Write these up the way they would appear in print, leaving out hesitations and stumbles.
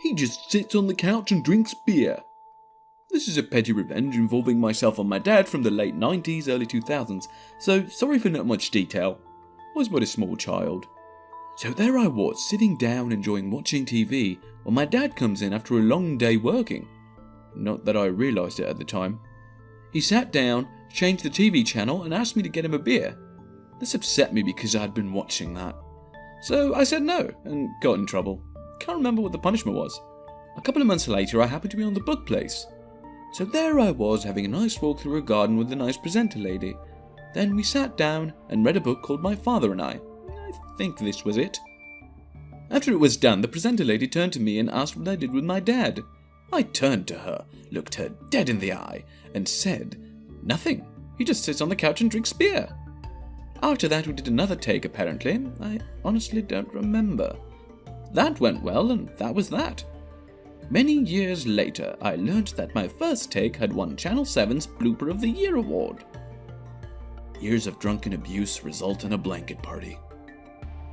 He just sits on the couch and drinks beer. This is a petty revenge involving myself and my dad from the late 90s, early 2000s, so sorry for not much detail. I was but a small child. So there I was, sitting down enjoying watching TV, when my dad comes in after a long day working. Not that I realised it at the time. He sat down, changed the TV channel, and asked me to get him a beer. This upset me because I had been watching that. So I said no, and got in trouble. Can't remember what the punishment was. A couple of months later, I happened to be on the book place. So there I was, having a nice walk through a garden with a nice presenter lady. Then we sat down and read a book called My Father and I think this was it. After it was done, the presenter lady turned to me and asked what I did with my dad. I turned to her, looked her dead in the eye, and said, "Nothing. He just sits on the couch and drinks beer." After that we did another take apparently. I honestly don't remember. That went well, and that was that. Many years later, I learnt that my first take had won Channel 7's Blooper of the Year award. Years of drunken abuse result in a blanket party.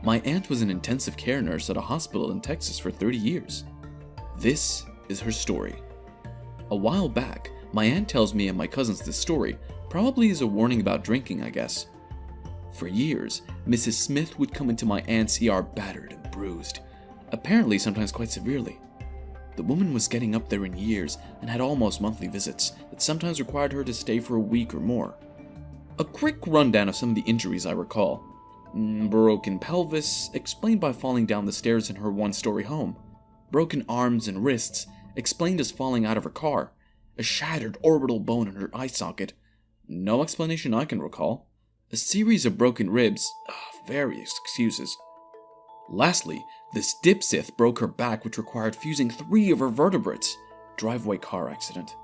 My aunt was an intensive care nurse at a hospital in Texas for 30 years. This is her story. A while back, my aunt tells me and my cousins this story, probably as a warning about drinking, I guess. For years, Mrs. Smith would come into my aunt's ER battered and bruised, apparently sometimes quite severely. The woman was getting up there in years and had almost monthly visits that sometimes required her to stay for a week or more. A quick rundown of some of the injuries I recall. Broken pelvis, explained by falling down the stairs in her one-story home. Broken arms and wrists, explained as falling out of her car. A shattered orbital bone in her eye socket. No explanation I can recall. A series of broken ribs. Various excuses. Lastly, this dipsith broke her back, which required fusing 3 of her vertebrates. Driveway car accident.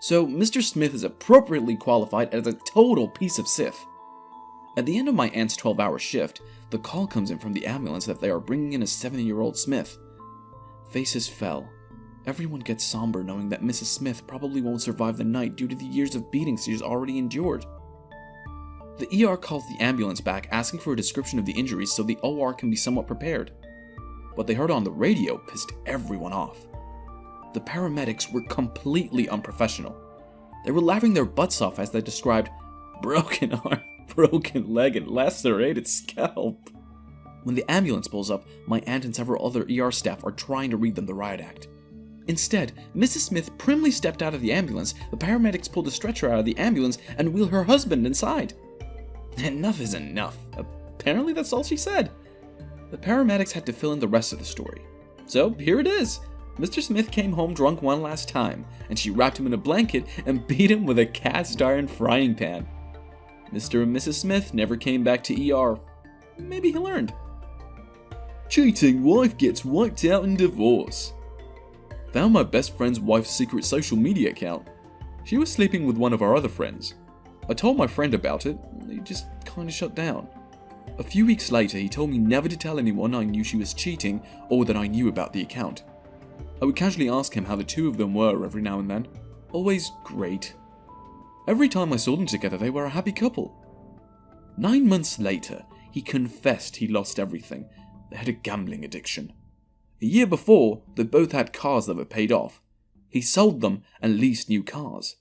So Mr. Smith is appropriately qualified as a total piece of sith. At the end of my aunt's 12-hour shift, the call comes in from the ambulance that they are bringing in a 70-year-old Smith. Faces fell. Everyone gets somber knowing that Mrs. Smith probably won't survive the night due to the years of beatings she's already endured. The ER calls the ambulance back asking for a description of the injuries so the OR can be somewhat prepared. What they heard on the radio pissed everyone off. The paramedics were completely unprofessional. They were laughing their butts off as they described broken arm, broken leg, and lacerated scalp. When the ambulance pulls up, my aunt and several other ER staff are trying to read them the riot act. Instead, Mrs. Smith primly stepped out of the ambulance, the paramedics pulled a stretcher out of the ambulance and wheeled her husband inside. Enough is enough. Apparently that's all she said. The paramedics had to fill in the rest of the story. So here it is. Mr. Smith came home drunk one last time, and she wrapped him in a blanket and beat him with a cast iron frying pan. Mr. and Mrs. Smith never came back to ER. Maybe he learned. Cheating wife gets wiped out in divorce. Found my best friend's wife's secret social media account. She was sleeping with one of our other friends. I told my friend about it, and he just kinda shut down. A few weeks later, he told me never to tell anyone I knew she was cheating or that I knew about the account. I would casually ask him how the two of them were every now and then. Always great. Every time I saw them together, they were a happy couple. 9 months later, he confessed he lost everything. They had a gambling addiction. A year before, they both had cars that were paid off. He sold them and leased new cars.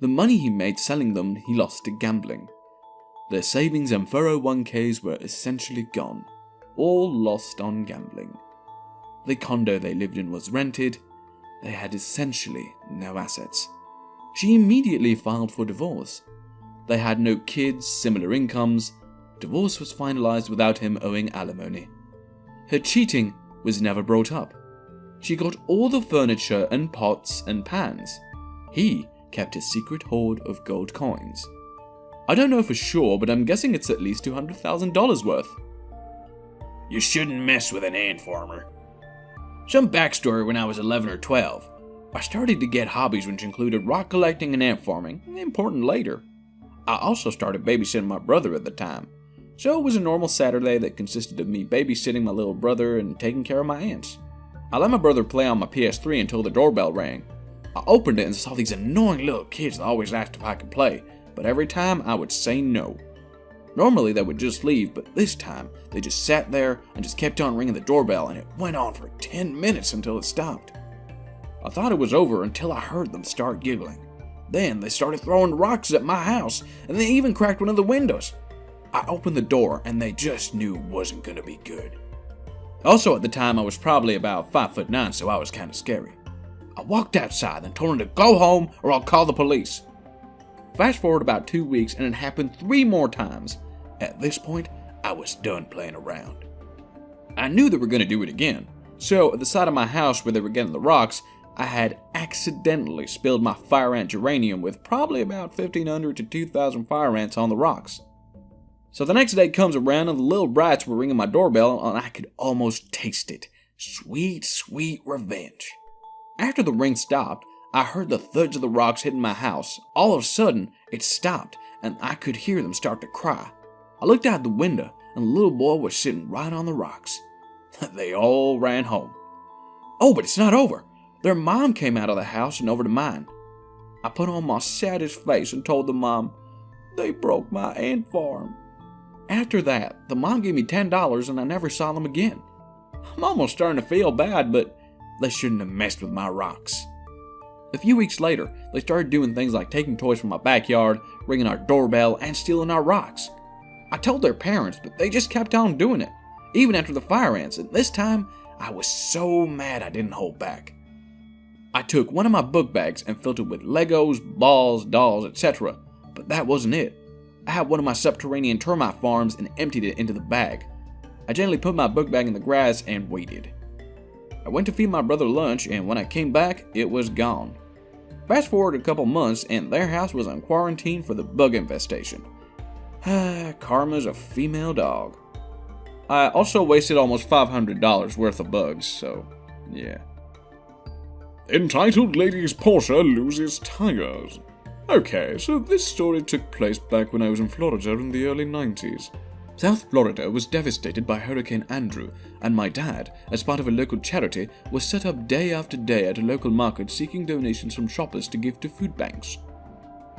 The money he made selling them, he lost to gambling. Their savings and 401ks were essentially gone, all lost on gambling. The condo they lived in was rented. They had essentially no assets. She immediately filed for divorce. They had no kids, similar incomes. Divorce was finalized without him owing alimony. Her cheating was never brought up. She got all the furniture and pots and pans. He kept a secret hoard of gold coins. I don't know for sure, but I'm guessing it's at least $200,000 worth. You shouldn't mess with an ant farmer. Some backstory: when I was 11 or 12, I started to get hobbies which included rock collecting and ant farming, important later. I also started babysitting my brother at the time, so it was a normal Saturday that consisted of me babysitting my little brother and taking care of my ants. I let my brother play on my PS3 until the doorbell rang. I opened it and saw these annoying little kids that always asked if I could play, but every time I would say no. Normally they would just leave, but this time they just sat there and just kept on ringing the doorbell, and it went on for 10 minutes until it stopped. I thought it was over until I heard them start giggling. Then they started throwing rocks at my house, and they even cracked one of the windows. I opened the door and they just knew it wasn't gonna be good. Also at the time I was probably about 5'9", so I was kinda scary. I walked outside and told him to go home or I'll call the police. Fast forward about 2 weeks and it happened 3 more times. At this point, I was done playing around. I knew they were gonna do it again, so at the side of my house where they were getting the rocks, I had accidentally spilled my fire ant geranium with probably about 1,500 to 2,000 fire ants on the rocks. So the next day comes around and the little brats were ringing my doorbell and I could almost taste it. Sweet, sweet revenge. After the ring stopped, I heard the thuds of the rocks hitting my house. All of a sudden, it stopped and I could hear them start to cry. I looked out the window and the little boy was sitting right on the rocks. They all ran home. Oh, but it's not over. Their mom came out of the house and over to mine. I put on my saddest face and told the mom, "They broke my ant farm." After that, the mom gave me $10 and I never saw them again. I'm almost starting to feel bad, but they shouldn't have messed with my rocks. A few weeks later, they started doing things like taking toys from my backyard, ringing our doorbell, and stealing our rocks. I told their parents, but they just kept on doing it, even after the fire ants, and this time, I was so mad I didn't hold back. I took one of my book bags and filled it with Legos, balls, dolls, etc., but that wasn't it. I had one of my subterranean termite farms and emptied it into the bag. I gently put my book bag in the grass and waited. I went to feed my brother lunch, and when I came back, it was gone. Fast forward a couple months, and their house was on quarantine for the bug infestation. Karma's a female dog. I also wasted almost $500 worth of bugs, so yeah. Entitled Lady's Porsche Loses Tires. Okay, so this story took place back when I was in Florida in the early 90's. South Florida was devastated by Hurricane Andrew, and my dad, as part of a local charity, was set up day after day at a local market seeking donations from shoppers to give to food banks.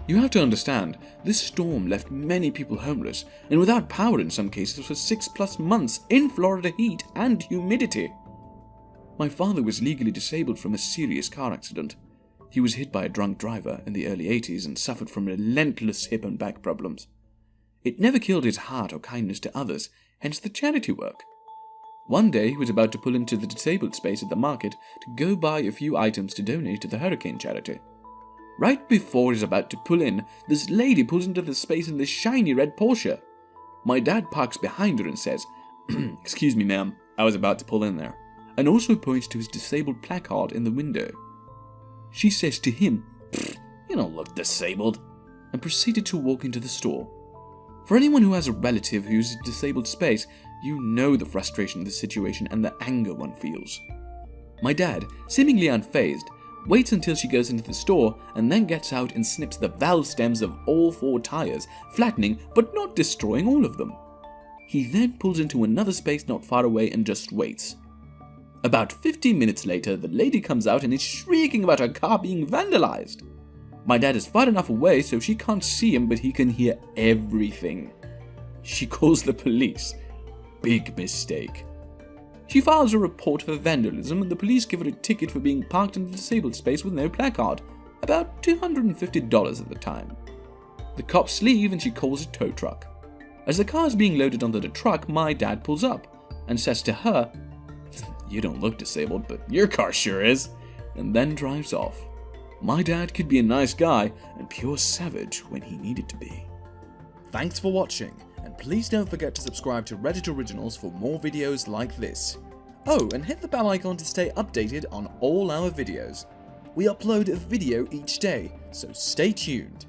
You have to understand, this storm left many people homeless, and without power in some cases for 6+ months in Florida heat and humidity. My father was legally disabled from a serious car accident. He was hit by a drunk driver in the early 80's and suffered from relentless hip and back problems. It never killed his heart or kindness to others, hence the charity work. One day he was about to pull into the disabled space at the market to go buy a few items to donate to the hurricane charity. Right before he's about to pull in, this lady pulls into the space in this shiny red Porsche. My dad parks behind her and says, "Excuse me ma'am, I was about to pull in there," and also points to his disabled placard in the window. She says to him, "You don't look disabled," and proceeded to walk into the store. For anyone who has a relative who uses disabled space, you know the frustration of the situation and the anger one feels. My dad, seemingly unfazed, waits until she goes into the store and then gets out and snips the valve stems of all 4 tires, flattening but not destroying all of them. He then pulls into another space not far away and just waits. About 15 minutes later, the lady comes out and is shrieking about her car being vandalized. My dad is far enough away so she can't see him, but he can hear everything. She calls the police. Big mistake. She files a report for vandalism and the police give her a ticket for being parked in the disabled space with no placard, about $250 at the time. The cops leave and she calls a tow truck. As the car is being loaded onto the truck, my dad pulls up and says to her, "You don't look disabled, but your car sure is," and then drives off. My dad could be a nice guy and pure savage when he needed to be. Thanks for watching, and please don't forget to subscribe to Reddit Originals for more videos like this. Oh, and hit the bell icon to stay updated on all our videos. We upload a video each day, so stay tuned.